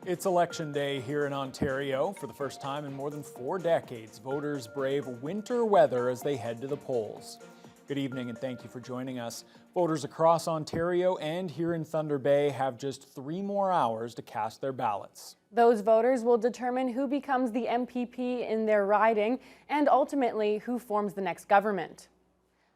It's election day here in Ontario. For the first time in more than 4 decades, voters brave winter weather as they head to the polls. Good evening and thank you for joining us. Voters across Ontario and here in Thunder Bay have just 3 more hours to cast their ballots. Those voters will determine who becomes the MPP in their riding and ultimately who forms the next government.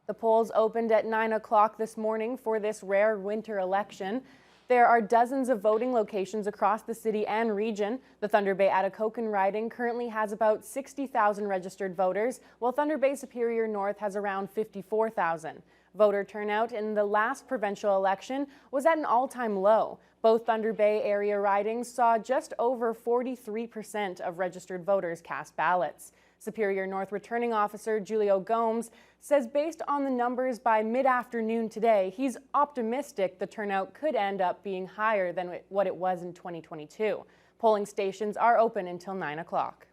The polls opened at 9 o'clock this morning for this rare winter election. There are dozens of voting locations across the city and region. The Thunder Bay Atikokan riding currently has about 60,000 registered voters, while Thunder Bay Superior North has around 54,000. Voter turnout in the last provincial election was at an all-time low. Both Thunder Bay area ridings saw just over 43% of registered voters cast ballots. Superior North Returning Officer Julio Gomes says based on the numbers by mid-afternoon today, he's optimistic the turnout could end up being higher than what it was in 2022. Polling stations are open until 9 o'clock.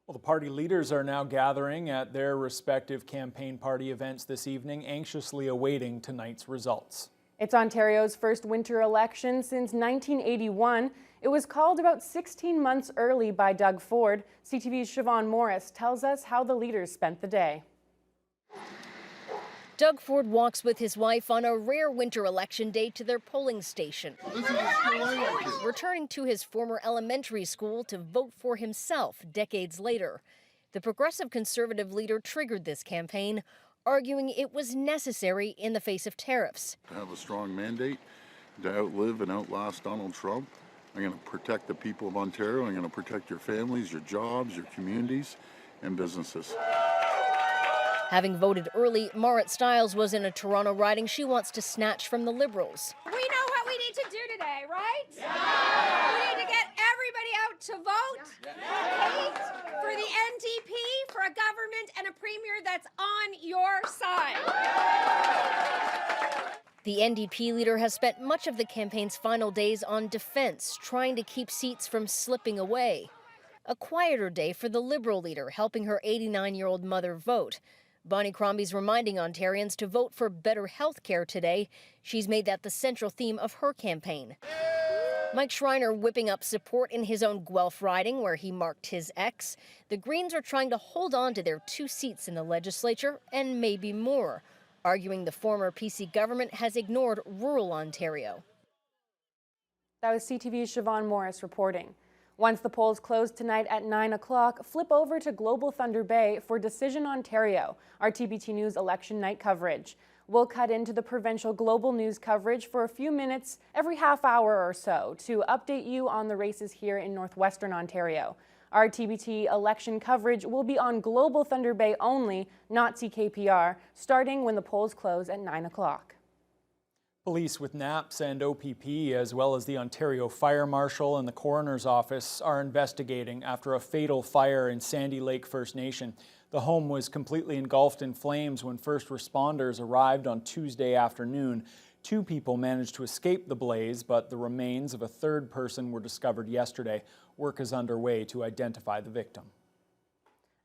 Well, the party leaders are now gathering at their respective campaign party events this evening, anxiously awaiting tonight's results. It's Ontario's first winter election since 1981. It was called about 16 months early by Doug Ford. CTV's Siobhan Morris tells us how the leaders spent the day. Doug Ford walks with his wife on a rare winter election day to their polling station, returning to his former elementary school to vote for himself decades later. The progressive conservative leader triggered this campaign, arguing it was necessary in the face of tariffs. To have a strong mandate to outlive and outlast Donald Trump. I'm going to protect the people of Ontario. I'm going to protect your families, your jobs, your communities, and businesses. Having voted early, Marit Stiles was in a Toronto riding she wants to snatch from the Liberals. We know what we need to do today, right? Yeah. We need to get everybody out to vote for the NDP, for a government and a premier that's on your side. The NDP leader has spent much of the campaign's final days on defense, trying to keep seats from slipping away. A quieter day for the Liberal leader, helping her 89-year-old mother vote. Bonnie Crombie's reminding Ontarians to vote for better health care today. She's made that the central theme of her campaign. Mike Schreiner whipping up support in his own Guelph riding, where he marked his ex. The Greens are trying to hold on to their 2 seats in the legislature and maybe more, arguing the former PC government has ignored rural Ontario. That was CTV's Siobhan Morris reporting. Once the polls close tonight at 9 o'clock, flip over to Global Thunder Bay for Decision Ontario, our TBT News election night coverage. We'll cut into the provincial global news coverage for a few minutes every half hour or so to update you on the races here in northwestern Ontario. Our TBT election coverage will be on Global Thunder Bay only, not CKPR, starting when the polls close at 9 o'clock. Police with NAPS and OPP, as well as the Ontario Fire Marshal and the Coroner's Office, are investigating after a fatal fire in Sandy Lake First Nation. The home was completely engulfed in flames when first responders arrived on Tuesday afternoon. 2 people managed to escape the blaze, but the remains of a 3rd person were discovered yesterday. Work is underway to identify the victim.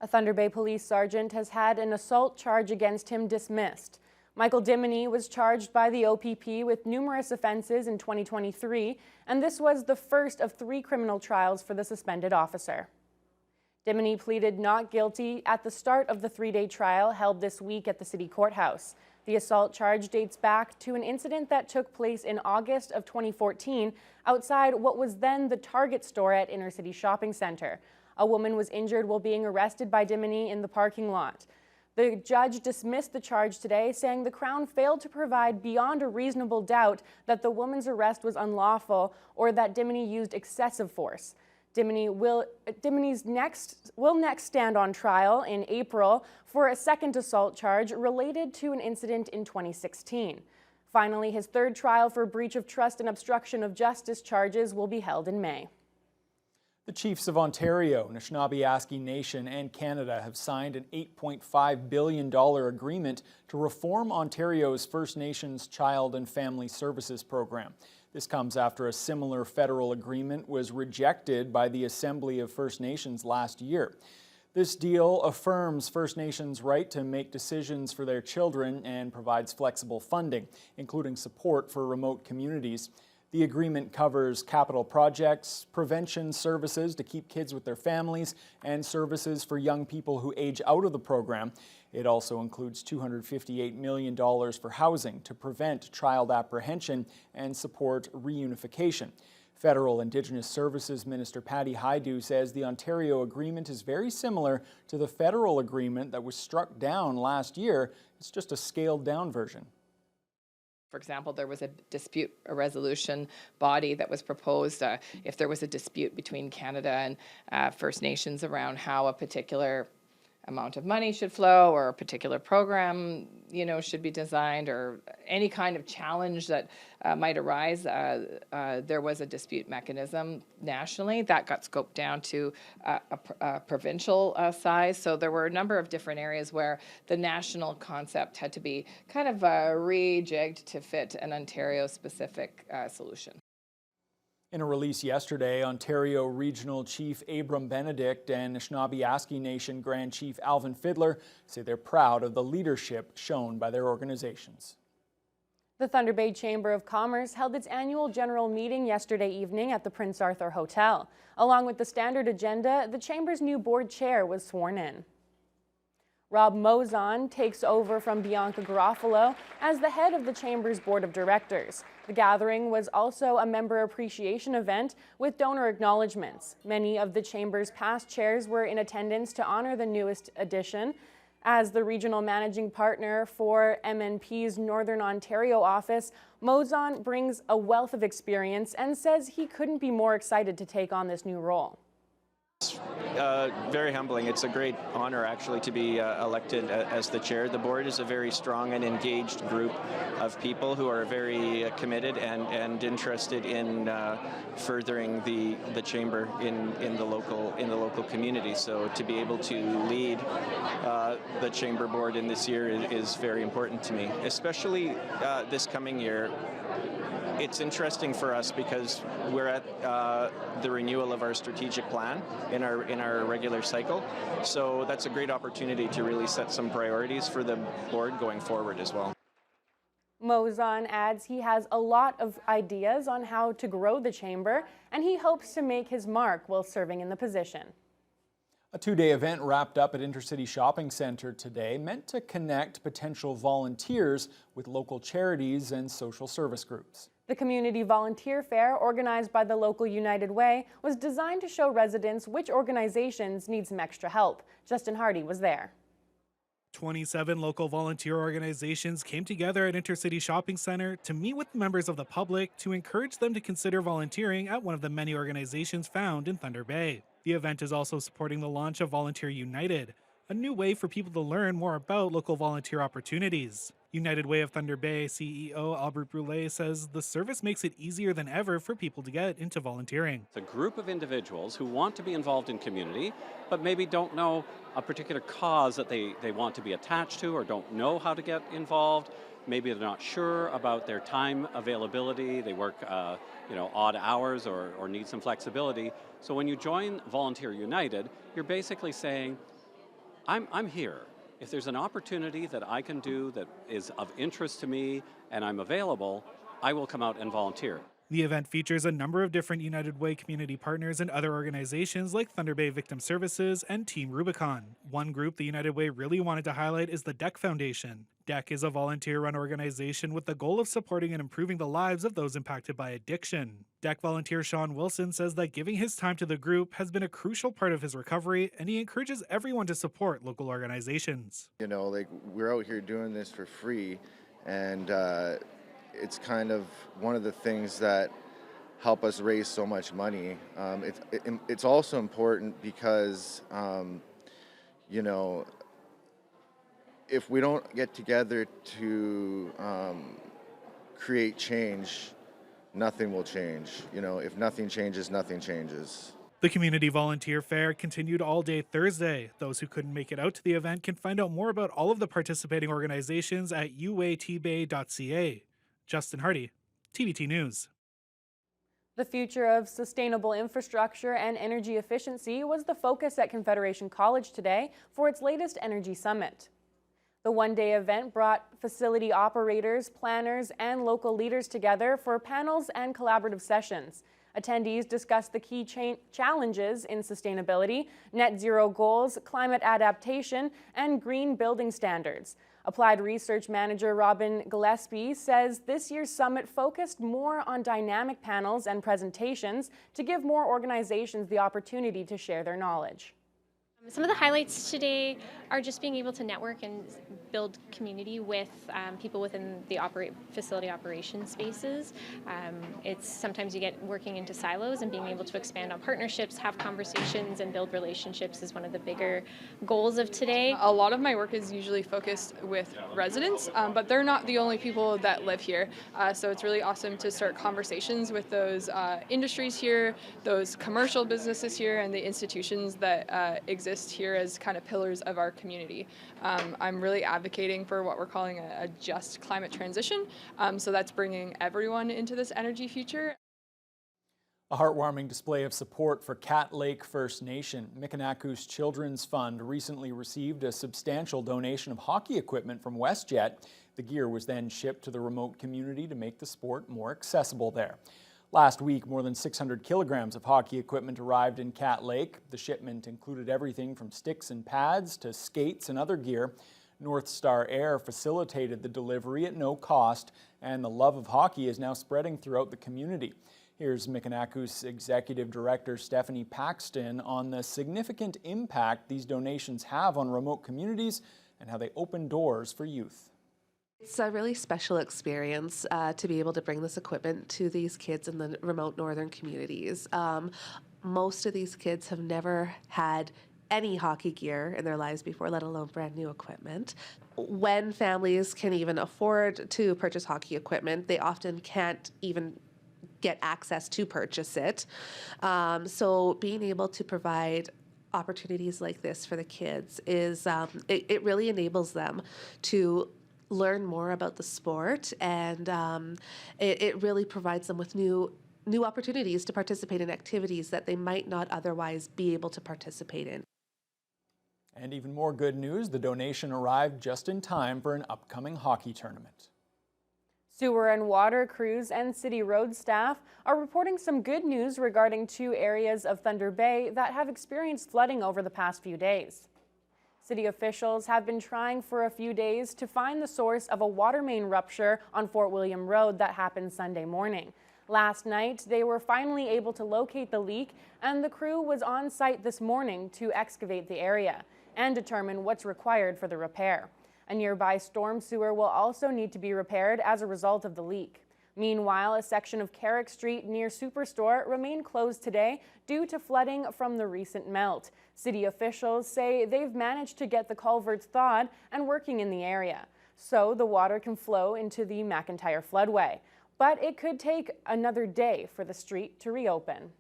A Thunder Bay police sergeant has had an assault charge against him dismissed. Michael Dimony was charged by the OPP with numerous offenses in 2023, and this was the first of 3 criminal trials for the suspended officer. Dimony pleaded not guilty at the start of the 3-day trial held this week at the city courthouse. The assault charge dates back to an incident that took place in August of 2014 outside what was then the Target store at Inner City Shopping Centre. A woman was injured while being arrested by Dimony in the parking lot. The judge dismissed the charge today, saying the Crown failed to provide beyond a reasonable doubt that the woman's arrest was unlawful or that Dimony used excessive force. Dimony will next stand on trial in April for a second assault charge related to an incident in 2016. Finally, his 3rd trial for breach of trust and obstruction of justice charges will be held in May. The Chiefs of Ontario, Anishinaabe Nation, and Canada have signed an $8.5 billion agreement to reform Ontario's First Nations Child and Family Services Program. This comes after a similar federal agreement was rejected by the Assembly of First Nations last year. This deal affirms First Nations' right to make decisions for their children and provides flexible funding, including support for remote communities. The agreement covers capital projects, prevention services to keep kids with their families, and services for young people who age out of the program. It also includes $258 million for housing to prevent child apprehension and support reunification. Federal Indigenous Services Minister Patty Hajdu says the Ontario agreement is very similar to the federal agreement that was struck down last year. It's just a scaled-down version. For example, there was a dispute resolution body that was proposed if there was a dispute between Canada and First Nations around how a particular amount of money should flow or a particular program, should be designed, or any kind of challenge that might arise. There was a dispute mechanism nationally that got scoped down to a provincial size. So there were a number of different areas where the national concept had to be kind of rejigged to fit an Ontario-specific solution. In a release yesterday, Ontario Regional Chief Abram Benedict and Anishinaabe Nation Grand Chief Alvin Fiddler say they're proud of the leadership shown by their organizations. The Thunder Bay Chamber of Commerce held its annual general meeting yesterday evening at the Prince Arthur Hotel. Along with the standard agenda, the Chamber's new board chair was sworn in. Rob Mozon takes over from Bianca Garofalo as the head of the Chamber's Board of Directors. The gathering was also a member appreciation event with donor acknowledgements. Many of the Chamber's past chairs were in attendance to honor the newest addition. As the regional managing partner for MNP's Northern Ontario office, Mozon brings a wealth of experience and says he couldn't be more excited to take on this new role. Very humbling. It's a great honor actually to be elected as the chair. The board is a very strong and engaged group of people who are very committed and interested in furthering the chamber in the local community. So to be able to lead the chamber board in this year is very important to me, especially this coming year. It's interesting for us because we're at the renewal of our strategic plan in our regular cycle. So that's a great opportunity to really set some priorities for the board going forward as well. Mozon adds he has a lot of ideas on how to grow the chamber, and he hopes to make his mark while serving in the position. A two-day event wrapped up at Intercity Shopping Centre today, meant to connect potential volunteers with local charities and social service groups. The Community Volunteer Fair, organized by the local United Way, was designed to show residents which organizations need some extra help. Justin Hardy was there. 27 local volunteer organizations came together at Intercity Shopping Centre to meet with members of the public to encourage them to consider volunteering at one of the many organizations found in Thunder Bay. The event is also supporting the launch of Volunteer United, a new way for people to learn more about local volunteer opportunities. United Way of Thunder Bay CEO Albert Brule says the service makes it easier than ever for people to get into volunteering. It's a group of individuals who want to be involved in community, but maybe don't know a particular cause that they want to be attached to or don't know how to get involved. Maybe they're not sure about their time availability. They work odd hours or need some flexibility. So when you join Volunteer United, you're basically saying, I'm here. If there's an opportunity that I can do that is of interest to me and I'm available, I will come out and volunteer. The event features a number of different United Way community partners and other organizations like Thunder Bay Victim Services and Team Rubicon. One group the United Way really wanted to highlight is the DEC Foundation. DEC is a volunteer-run organization with the goal of supporting and improving the lives of those impacted by addiction. DEC volunteer Sean Wilson says that giving his time to the group has been a crucial part of his recovery, and he encourages everyone to support local organizations. We're out here doing this for free, and it's kind of one of the things that help us raise so much money. It's also important because, if we don't get together to create change, nothing will change. If nothing changes, nothing changes. The Community Volunteer Fair continued all day Thursday. Those who couldn't make it out to the event can find out more about all of the participating organizations at uatbay.ca. Justin Hardy, TBT News. The future of sustainable infrastructure and energy efficiency was the focus at Confederation College today for its latest Energy Summit. The one-day event brought facility operators, planners, and local leaders together for panels and collaborative sessions. Attendees discussed the key challenges in sustainability, net zero goals, climate adaptation, and green building standards. Applied Research Manager Robin Gillespie says this year's summit focused more on dynamic panels and presentations to give more organizations the opportunity to share their knowledge. Some of the highlights today are just being able to network and build community with people within the facility operation spaces. It's sometimes you get working into silos, and being able to expand on partnerships, have conversations, and build relationships is one of the bigger goals of today. A lot of my work is usually focused with residents, but they're not the only people that live here. So it's really awesome to start conversations with those industries here, those commercial businesses here, and the institutions that exist here as kind of pillars of our community. I'm really advocating for what we're calling a just climate transition. So that's bringing everyone into this energy future. A heartwarming display of support for Cat Lake First Nation. Mikianaku's Children's Fund recently received a substantial donation of hockey equipment from WestJet. The gear was then shipped to the remote community to make the sport more accessible there. Last week, more than 600 kilograms of hockey equipment arrived in Cat Lake. The shipment included everything from sticks and pads to skates and other gear. North Star Air facilitated the delivery at no cost, and the love of hockey is now spreading throughout the community. Here's Mikianaku's Executive Director Stephanie Paxton on the significant impact these donations have on remote communities and how they open doors for youth. It's a really special experience to be able to bring this equipment to these kids in the remote northern communities. Most of these kids have never had any hockey gear in their lives before, let alone brand new equipment. When families can even afford to purchase hockey equipment, they often can't even get access to purchase it. So being able to provide opportunities like this for the kids is, it really enables them to learn more about the sport, and it really provides them with new opportunities to participate in activities that they might not otherwise be able to participate in. And even more good news, the donation arrived just in time for an upcoming hockey tournament. Sewer and water crews and city road staff are reporting some good news regarding 2 areas of Thunder Bay that have experienced flooding over the past few days. City officials have been trying for a few days to find the source of a water main rupture on Fort William Road that happened Sunday morning. Last night, they were finally able to locate the leak, and the crew was on site this morning to excavate the area and determine what's required for the repair. A nearby storm sewer will also need to be repaired as a result of the leak. Meanwhile, a section of Carrick Street near Superstore remained closed today due to flooding from the recent melt. City officials say they've managed to get the culverts thawed and working in the area, so the water can flow into the McIntyre floodway. But it could take another day for the street to reopen.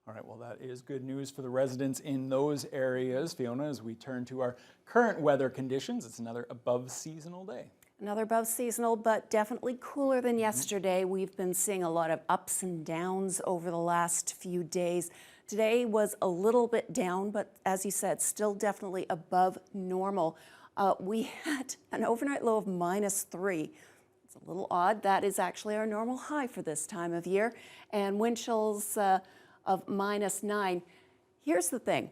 All right, well, that is good news for the residents in those areas. Fiona, as we turn to our current weather conditions, it's another above seasonal day. Another above seasonal, but definitely cooler than yesterday. We've been seeing a lot of ups and downs over the last few days. Today was a little bit down, but as you said, still definitely above normal. We had an overnight low of -3. It's a little odd. That is actually our normal high for this time of year. And wind chills of -9. Here's the thing.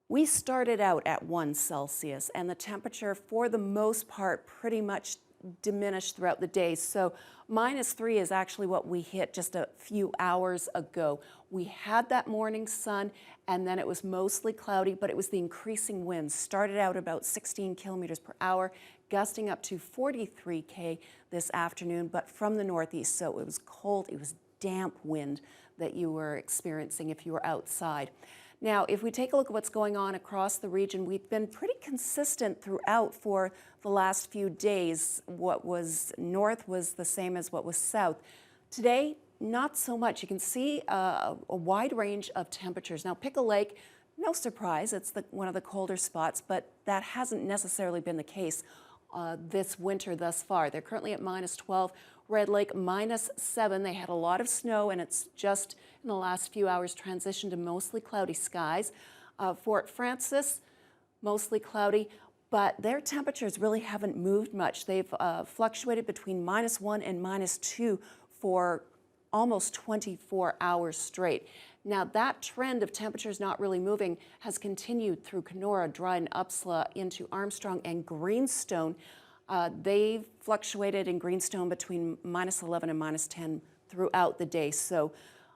We started out at 1 Celsius, and the temperature, for the most part, pretty much diminished throughout the day. So -3 is actually what we hit just a few hours ago. We had that morning sun, and then it was mostly cloudy, but it was the increasing winds. Started out about 16 kilometers per hour, gusting up to 43 k this afternoon, but from the northeast, so it was cold, it was damp wind that you were experiencing if you were outside. Now, if we take a look at what's going on across the region, we've been pretty consistent throughout for the last few days. What was north was the same as what was south. Today, not so much. You can see a wide range of temperatures. Now, Pickle Lake, no surprise, it's one of the colder spots, but that hasn't necessarily been the case this winter thus far. They're currently at -12. Red Lake -7. They had a lot of snow, and it's just in the last few hours transitioned to mostly cloudy skies. Fort Frances, mostly cloudy. but their temperatures really haven't moved much. They've fluctuated between -1 and -2 for almost 24 hours straight. Now that trend of temperatures not really moving has continued through Kenora, Dryden, Upsala, into Armstrong and Greenstone. They've fluctuated in Greenstone between -11 and -10 throughout the day. So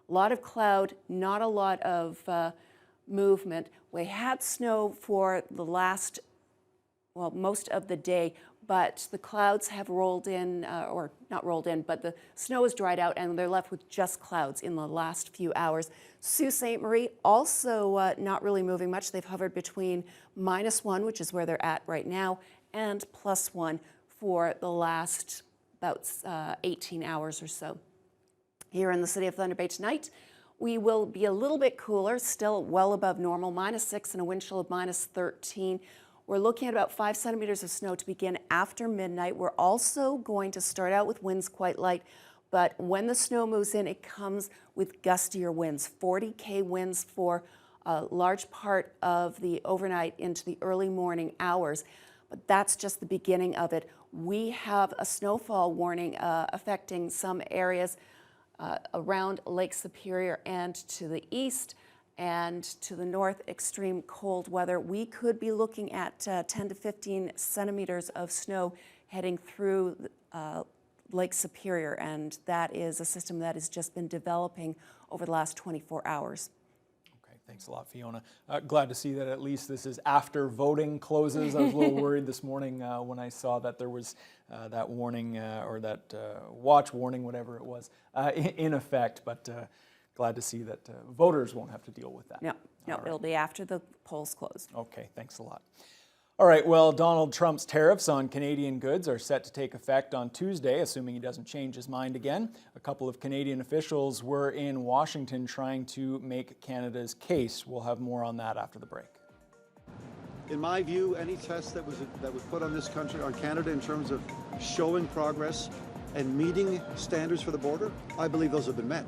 a lot of cloud, not a lot of movement. We had snow for the last, well, most of the day, but the clouds have rolled in, or not rolled in, but the snow has dried out and they're left with just clouds in the last few hours. Sault Ste. Marie also not really moving much. They've hovered between -1, which is where they're at right now, and +1 for the last about 18 hours or so. Here in the city of Thunder Bay tonight, we will be a little bit cooler, still well above normal, -6 and a wind chill of -13. We're looking at about 5 centimeters of snow to begin after midnight. We're also going to start out with winds quite light, but when the snow moves in, it comes with gustier winds, 40 winds for a large part of the overnight into the early morning hours. But that's just the beginning of it. We have a snowfall warning affecting some areas around Lake Superior and to the east. And to the north, extreme cold weather. We could be looking at 10 to 15 centimeters of snow heading through Lake Superior, and that is a system that has just been developing over the last 24 hours. Okay, thanks a lot, Fiona. Glad to see that at least this is after voting closes. I was a little worried this morning when I saw that there was that warning or that watch warning, whatever it was, in effect, but glad to see that voters won't have to deal with that. No, it'll be after the polls close. Okay, thanks a lot. All right, well, Donald Trump's tariffs on Canadian goods are set to take effect on Tuesday, assuming he doesn't change his mind again. A couple of Canadian officials were in Washington trying to make Canada's case. We'll have more on that after the break. In my view, any test that was put on this country, on Canada, in terms of showing progress and meeting standards for the border, I believe those have been met.